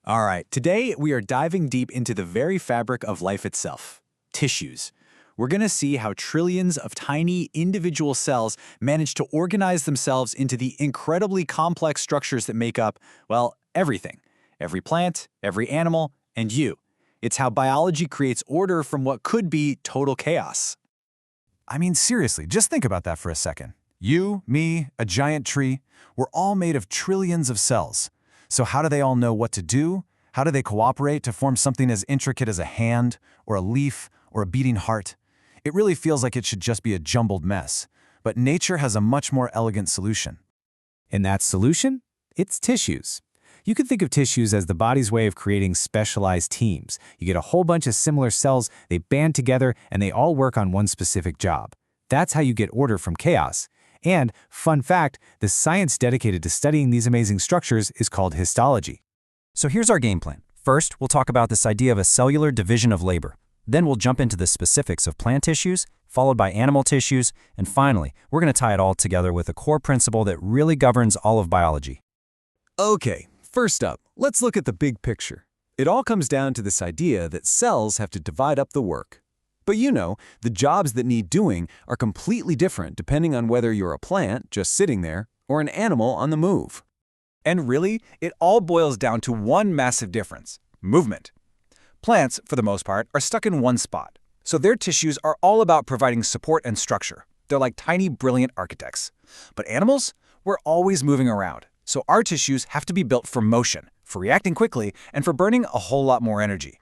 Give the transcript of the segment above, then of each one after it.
All right, today we are diving deep into the very fabric of life itself, tissues. We're going to see how trillions of tiny individual cells manage to organize themselves into the incredibly complex structures that make up, well, everything. Every plant, every animal, and you. It's how biology creates order from what could be total chaos. I mean, seriously, just think about that for a second. You, me, a giant tree, we're all made of trillions of cells. So how do they all know what to do? How do they cooperate to form something as intricate as a hand, or a leaf, or a beating heart? It really feels like it should just be a jumbled mess. But nature has a much more elegant solution. And that solution? It's tissues. You can think of tissues as the body's way of creating specialized teams. You get a whole bunch of similar cells, they band together, and they all work on one specific job. That's how you get order from chaos. And, fun fact, the science dedicated to studying these amazing structures is called histology. So here's our game plan. First, we'll talk about this idea of a cellular division of labor. Then we'll jump into the specifics of plant tissues, followed by animal tissues, and finally, we're going to tie it all together with a core principle that really governs all of biology. Okay, first up, let's look at the big picture. It all comes down to this idea that cells have to divide up the work. But you know, the jobs that need doing are completely different depending on whether you're a plant just sitting there or an animal on the move. And really, it all boils down to one massive difference: movement. Plants, for the most part, are stuck in one spot, so their tissues are all about providing support and structure. They're like tiny, brilliant architects. But animals? We're always moving around, so our tissues have to be built for motion, for reacting quickly, and for burning a whole lot more energy.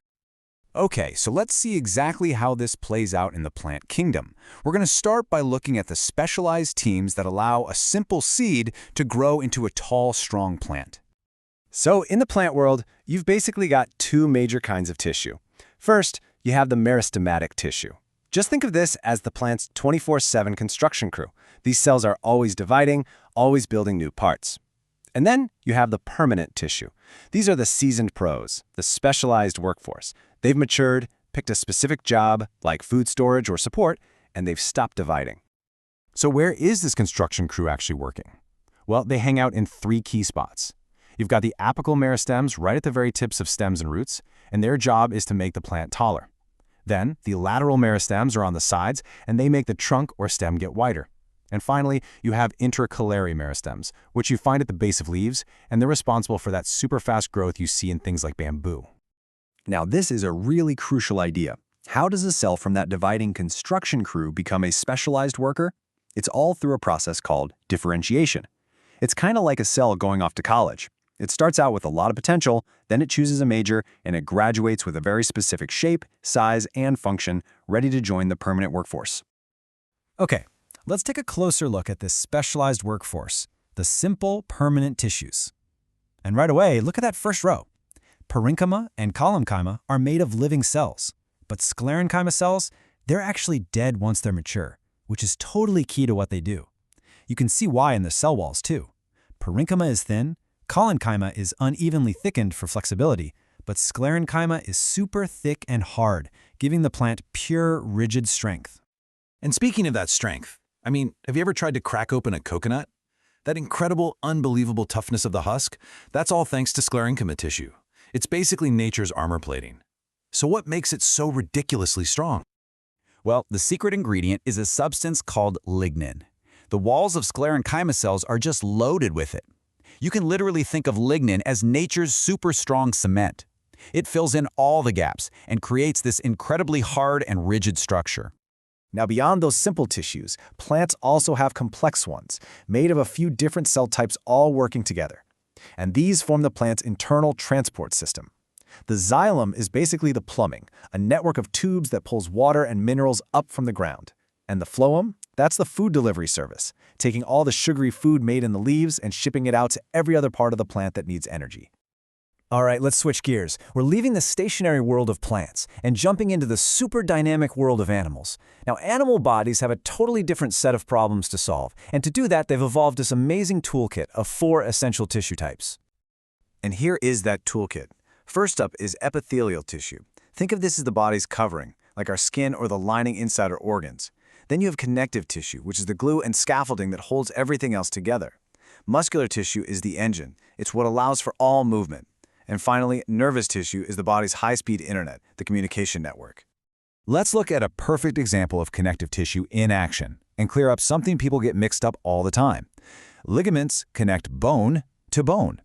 Okay, so let's see exactly how this plays out in the plant kingdom. We're going to start by looking at the specialized teams that allow a simple seed to grow into a tall, strong plant. So in the plant world, you've basically got two major kinds of tissue. First, you have the meristematic tissue. Just think of this as the plant's 24/7 construction crew. These cells are always dividing, always building new parts. And then you have the permanent tissue. These are the seasoned pros, the specialized workforce. They've matured, picked a specific job, like food storage or support, and they've stopped dividing. So where is this construction crew actually working? Well, they hang out in three key spots. You've got the apical meristems right at the very tips of stems and roots, and their job is to make the plant taller. Then, the lateral meristems are on the sides, and they make the trunk or stem get wider. And finally, you have intercalary meristems, which you find at the base of leaves, and they're responsible for that super fast growth you see in things like bamboo. Now, this is a really crucial idea. How does a cell from that dividing construction crew become a specialized worker? It's all through a process called differentiation. It's kind of like a cell going off to college. It starts out with a lot of potential, then it chooses a major, and it graduates with a very specific shape, size, and function, ready to join the permanent workforce. Okay, let's take a closer look at this specialized workforce, the simple permanent tissues. And right away, look at that first row. Parenchyma and collenchyma are made of living cells, but sclerenchyma cells, they're actually dead once they're mature, which is totally key to what they do. You can see why in the cell walls too. Parenchyma is thin, collenchyma is unevenly thickened for flexibility, but sclerenchyma is super thick and hard, giving the plant pure, rigid strength. And speaking of that strength, I mean, have you ever tried to crack open a coconut? That incredible, unbelievable toughness of the husk, that's all thanks to sclerenchyma tissue. It's basically nature's armor plating. So what makes it so ridiculously strong? Well, the secret ingredient is a substance called lignin. The walls of sclerenchyma cells are just loaded with it. You can literally think of lignin as nature's super strong cement. It fills in all the gaps and creates this incredibly hard and rigid structure. Now, beyond those simple tissues, plants also have complex ones, made of a few different cell types all working together. And these form the plant's internal transport system. The xylem is basically the plumbing, a network of tubes that pulls water and minerals up from the ground. And the phloem, that's the food delivery service, taking all the sugary food made in the leaves and shipping it out to every other part of the plant that needs energy. All right, let's switch gears. We're leaving the stationary world of plants and jumping into the super dynamic world of animals. Now, animal bodies have a totally different set of problems to solve, and to do that, they've evolved this amazing toolkit of 4 essential tissue types. And here is that toolkit. First up is epithelial tissue. Think of this as the body's covering, like our skin or the lining inside our organs. Then you have connective tissue, which is the glue and scaffolding that holds everything else together. Muscular tissue is the engine. It's what allows for all movement. And finally, nervous tissue is the body's high-speed internet, the communication network. Let's look at a perfect example of connective tissue in action and clear up something people get mixed up all the time. Ligaments connect bone to bone.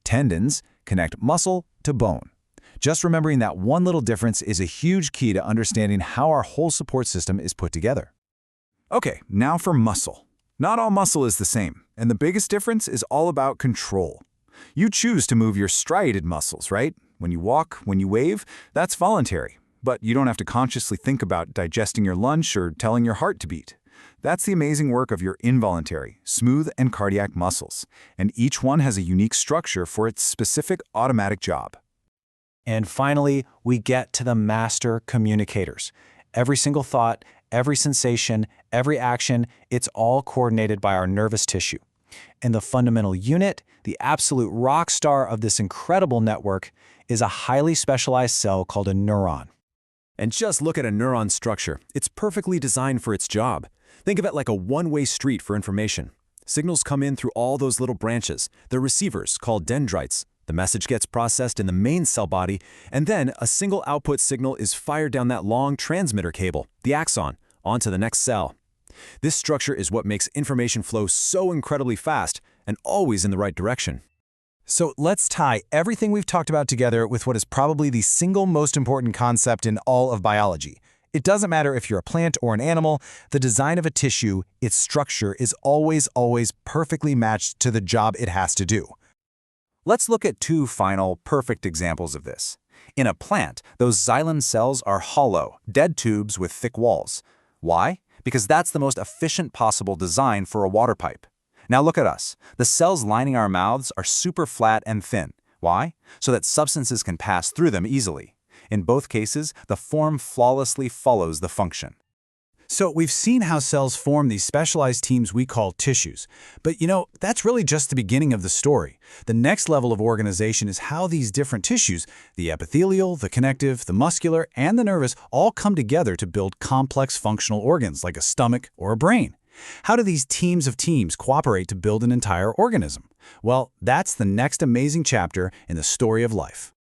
Tendons connect muscle to bone. Just remembering that one little difference is a huge key to understanding how our whole support system is put together. Okay, now for muscle. Not all muscle is the same, and the biggest difference is all about control. You choose to move your striated muscles, right? When you walk, when you wave, that's voluntary. But you don't have to consciously think about digesting your lunch or telling your heart to beat. That's the amazing work of your involuntary, smooth, and cardiac muscles, and each one has a unique structure for its specific automatic job. And finally, we get to the master communicators. Every single thought, every sensation, every action, it's all coordinated by our nervous tissue. And the fundamental unit, the absolute rock star of this incredible network, is a highly specialized cell called a neuron. And just look at a neuron structure. It's perfectly designed for its job. Think of it like a one-way street for information. Signals come in through all those little branches. They're receivers, called dendrites. The message gets processed in the main cell body, and then a single output signal is fired down that long transmitter cable, the axon, onto the next cell. This structure is what makes information flow so incredibly fast and always in the right direction. So let's tie everything we've talked about together with what is probably the single most important concept in all of biology. It doesn't matter if you're a plant or an animal, the design of a tissue, its structure is always perfectly matched to the job it has to do. Let's look at two final, perfect examples of this. In a plant, those xylem cells are hollow, dead tubes with thick walls. Why? Because that's the most efficient possible design for a water pipe. Now look at us. The cells lining our mouths are super flat and thin. Why? So that substances can pass through them easily. In both cases, the form flawlessly follows the function. So we've seen how cells form these specialized teams we call tissues. But that's really just the beginning of the story. The next level of organization is how these different tissues, the epithelial, the connective, the muscular, and the nervous, all come together to build complex functional organs like a stomach or a brain. How do these teams of teams cooperate to build an entire organism? Well, that's the next amazing chapter in the story of life.